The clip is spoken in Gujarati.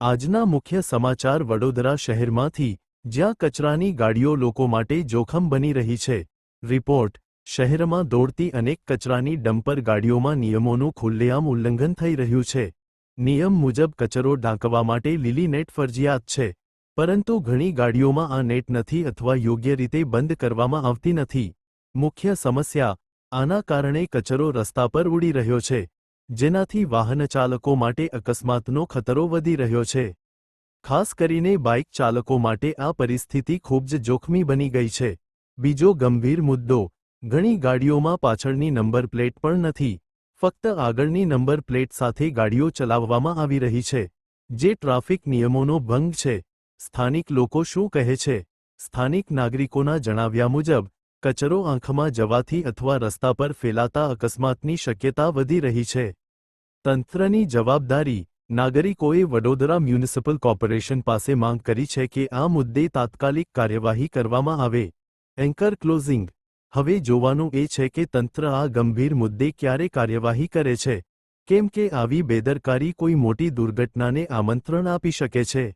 આજના મુખ્ય સમાચાર વડોદરા શહેરમાંથી, જ્યાં કચરાની ગાડીઓ લોકો માટે જોખમ બની રહી છે. રિપોર્ટ: શહેરમાં દોડતી અનેક કચરાની ડમ્પર ગાડીઓમાં નિયમોનું ખુલ્લેઆમ ઉલ્લંઘન થઈ રહ્યું છે. નિયમ મુજબ કચરો ઢાંકવા માટે લીલી નેટ ફરજિયાત છે, પરંતુ ઘણી ગાડીઓમાં આ નેટ નથી અથવા યોગ્ય રીતે બંધ કરવામાં આવતી નથી. મુખ્ય સમસ્યા: આના કારણે કચરો રસ્તા પર ઉડી રહ્યો છે, જેનાથી વાહનચાલકો માટે અકસ્માતનો ખતરો વધી રહ્યો છે. ખાસ કરીને બાઇક ચાલકો માટે આ પરિસ્થિતિ ખૂબ જ જોખમી બની ગઈ છે. બીજો ગંભીર મુદ્દો: ઘણી ગાડીઓમાં પાછળની નંબર પ્લેટ પણ નથી. ફક્ત આગળની નંબર પ્લેટ સાથે ગાડીઓ ચલાવવામાં આવી રહી છે, જે ટ્રાફિક નિયમોનો ભંગ છે. સ્થાનિક લોકો શું કહે છે? સ્થાનિક નાગરિકોના જણાવ્યા મુજબ, કચરો આંખમાં જવાથી અથવા રસ્તા પર ફેલાતા અકસ્માતની શક્યતા વધી રહી છે. તંત્રની જવાબદારી: નાગરિકોએ વડોદરા મ્યુનિસિપલ કોર્પોરેશન પાસે માંગ કરી છે કે આ મુદ્દે તાત્કાલિક કાર્યવાહી કરવામાં આવે. એન્કર ક્લોઝિંગ: હવે જોવાનું એ છે કે તંત્ર આ ગંભીર મુદ્દે ક્યારે કાર્યવાહી કરે છે, કેમ કે આવી બેદરકારી કોઈ મોટી દુર્ઘટનાને આમંત્રણ આપી શકે છે.